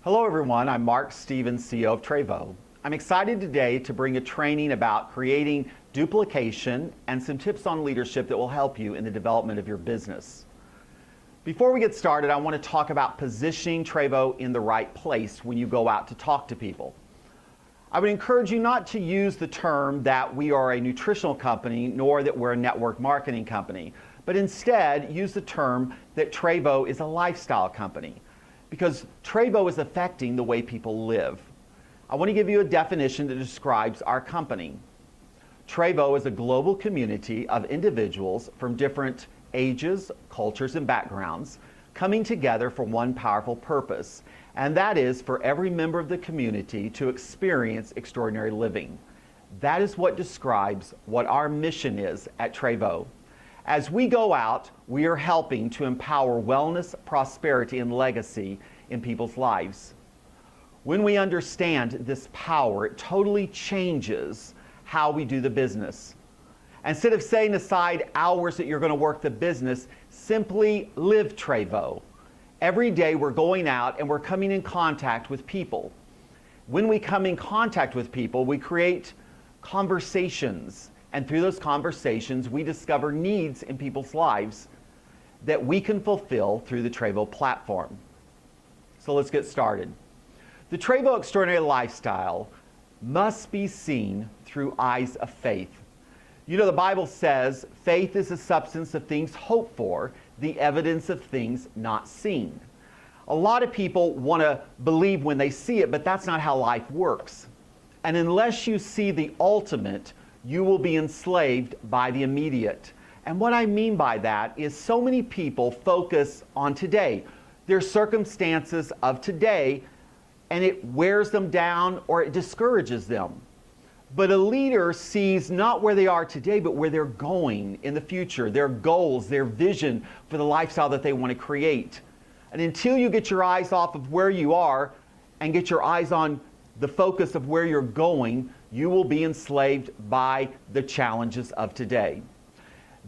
Hello everyone, I'm Mark Stevens, CEO of Trevo. I'm excited today to bring a training about creating duplication and some tips on leadership that will help you in the development of your business. Before we get started, I want to talk about positioning Trevo in the right place when you go out to talk to people. I would encourage you not to use the term that we are a nutritional company nor that we're a network marketing company, but instead use the term that Trevo is a lifestyle company, because Trevo is affecting the way people live. I want to give you a definition that describes our company. Trevo is a global community of individuals from different ages, cultures, and backgrounds coming together for one powerful purpose, and that is for every member of the community to experience extraordinary living. That is what describes what our mission is at Trevo. As we go out, we are helping to empower wellness, prosperity, and legacy in people's lives. When we understand this power, it totally changes how we do the business. Instead of setting aside hours that you're going to work the business, simply live Trevo. Every day we're going out and we're coming in contact with people. When we come in contact with people, we create conversations. And through those conversations, we discover needs in people's lives that we can fulfill through the Trevo platform. So let's get started. The Trevo Extraordinary Lifestyle must be seen through eyes of faith. You know, the Bible says, faith is the substance of things hoped for, the evidence of things not seen. A lot of people want to believe when they see it, but that's not how life works. And unless you see the ultimate, you will be enslaved by the immediate. And what I mean by that is so many people focus on today, their circumstances of today, and it wears them down or it discourages them. But a leader sees not where they are today, but where they're going in the future, their goals, their vision for the lifestyle that they want to create. And until you get your eyes off of where you are and get your eyes on the focus of where you're going, you will be enslaved by the challenges of today.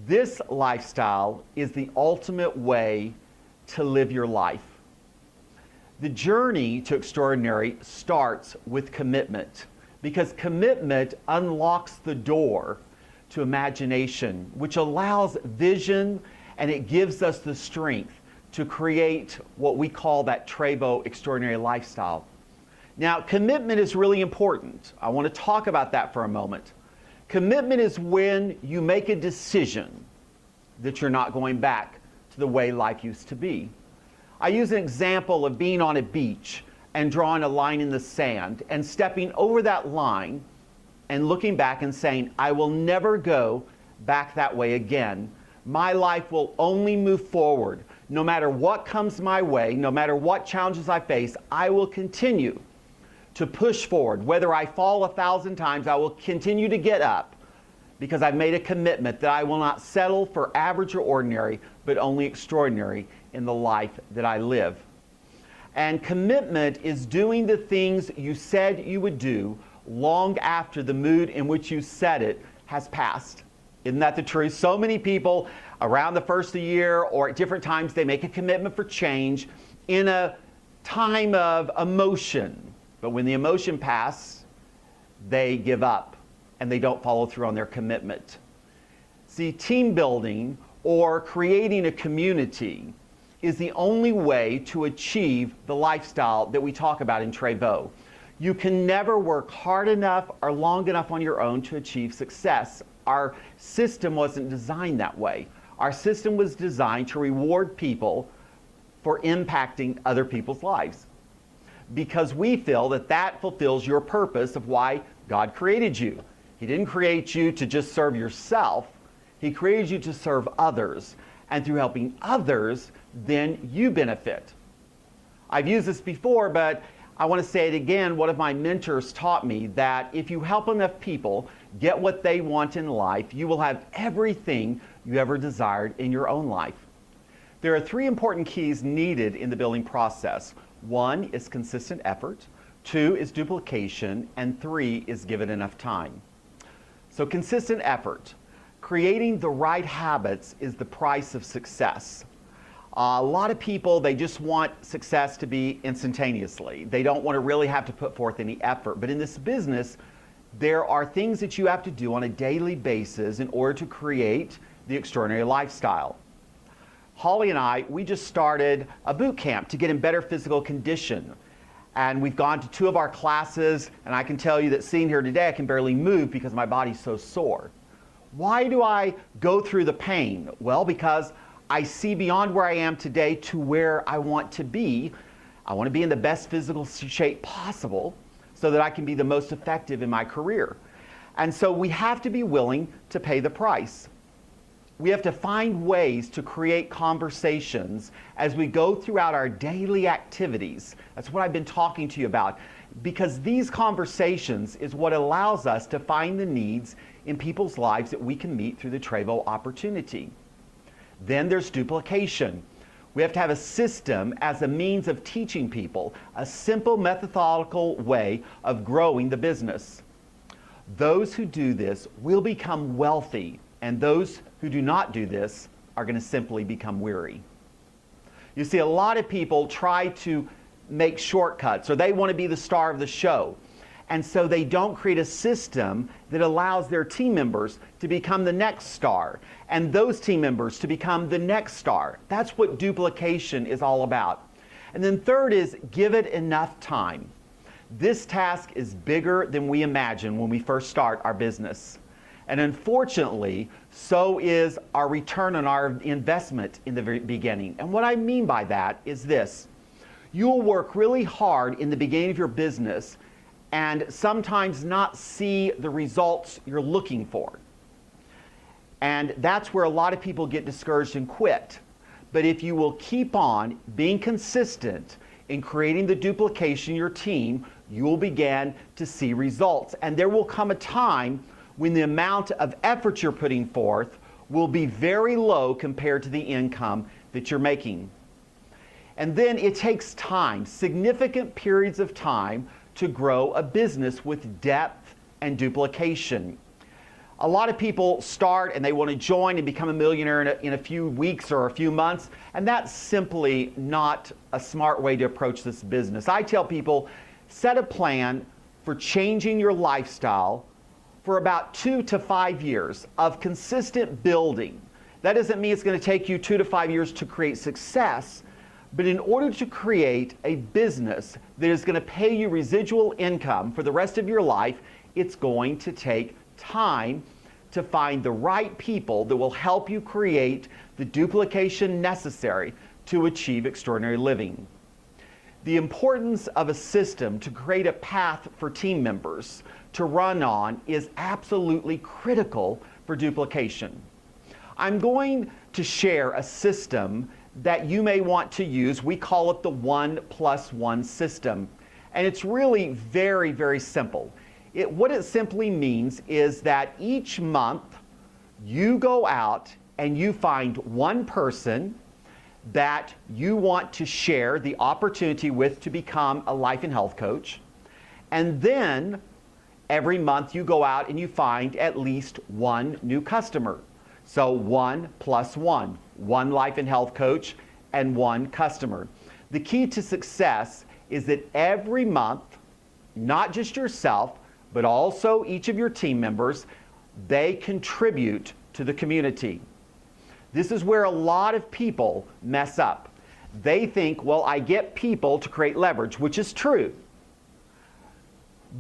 This lifestyle is the ultimate way to live your life. The journey to extraordinary starts with commitment, because commitment unlocks the door to imagination, which allows vision, and it gives us the strength to create what we call that Trevo Extraordinary Lifestyle. Now, commitment is really important. I want to talk about that for a moment. Commitment is when you make a decision that you're not going back to the way life used to be. I use an example of being on a beach and drawing a line in the sand and stepping over that line and looking back and saying, I will never go back that way again. My life will only move forward. No matter what comes my way, no matter what challenges I face, I will continue to push forward. Whether I fall 1,000 times, I will continue to get up, because I've made a commitment that I will not settle for average or ordinary, but only extraordinary in the life that I live. And commitment is doing the things you said you would do long after the mood in which you said it has passed. Isn't that the truth? So many people around the first of the year or at different times, they make a commitment for change in a time of emotion. But when the emotion passes, they give up and they don't follow through on their commitment. See, team building or creating a community is the only way to achieve the lifestyle that we talk about in Trevo. You can never work hard enough or long enough on your own to achieve success. Our system wasn't designed that way. Our system was designed to reward people for impacting other people's lives, because we feel that that fulfills your purpose of why God created you. He didn't create you to just serve yourself. He created you to serve others. And through helping others, then you benefit. I've used this before, but I want to say it again. One of my mentors taught me that if you help enough people get what they want in life, you will have everything you ever desired in your own life. There are 3 important keys needed in the building process. 1 is consistent effort, 2 is duplication, and 3 is given enough time. So consistent effort. Creating the right habits is the price of success. A lot of people, they just want success to be instantaneously. They don't want to really have to put forth any effort. But in this business, there are things that you have to do on a daily basis in order to create the extraordinary lifestyle. Holly and I, we just started a boot camp to get in better physical condition. And we've gone to 2 of our classes, and I can tell you that sitting here today, I can barely move because my body's so sore. Why do I go through the pain? Well, because I see beyond where I am today to where I want to be. I want to be in the best physical shape possible so that I can be the most effective in my career. And so we have to be willing to pay the price. We have to find ways to create conversations as we go throughout our daily activities. That's what I've been talking to you about, because these conversations is what allows us to find the needs in people's lives that we can meet through the Trevo opportunity. Then there's duplication. We have to have a system as a means of teaching people a simple methodical way of growing the business. Those who do this will become wealthy, and those who do not do this are going to simply become weary. You see, a lot of people try to make shortcuts, or they want to be the star of the show. And so they don't create a system that allows their team members to become the next star, and those team members to become the next star. That's what duplication is all about. And then third is give it enough time. This task is bigger than we imagine when we first start our business. And unfortunately, so is our return on our investment in the very beginning. And what I mean by that is this. You'll work really hard in the beginning of your business and sometimes not see the results you're looking for. And that's where a lot of people get discouraged and quit. But if you will keep on being consistent in creating the duplication in your team, you'll begin to see results. And there will come a time when the amount of effort you're putting forth will be very low compared to the income that you're making. And then it takes time, significant periods of time, to grow a business with depth and duplication. A lot of people start and they want to join and become a millionaire in a few weeks or a few months, and that's simply not a smart way to approach this business. I tell people, set a plan for changing your lifestyle for about 2 to 5 years of consistent building. That doesn't mean it's going to take you 2 to 5 years to create success, but in order to create a business that is going to pay you residual income for the rest of your life, it's going to take time to find the right people that will help you create the duplication necessary to achieve extraordinary living. The importance of a system to create a path for team members to run on is absolutely critical for duplication. I'm going to share a system that you may want to use. We call it the 1+1 system. And it's really very, very simple. What it simply means is that each month you go out and you find one person that you want to share the opportunity with to become a life and health coach. And then every month you go out and you find at least one new customer. So 1+1, one life and health coach and one customer. The key to success is that every month, not just yourself, but also each of your team members, they contribute to the community. This is where a lot of people mess up. They think, well, I get people to create leverage, which is true.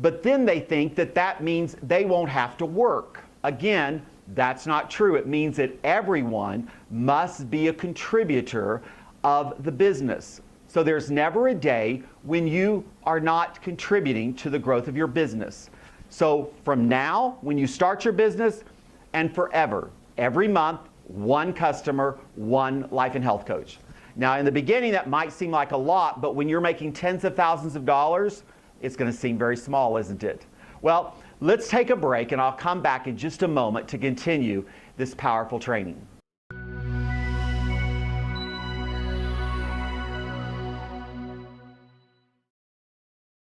But then they think that that means they won't have to work. Again, that's not true. It means that everyone must be a contributor of the business. So there's never a day when you are not contributing to the growth of your business. So from now, when you start your business, and forever, every month, one customer, one life and health coach. Now, in the beginning, that might seem like a lot, but when you're making tens of thousands of dollars, it's going to seem very small, isn't it? Well, let's take a break, and I'll come back in just a moment to continue this powerful training.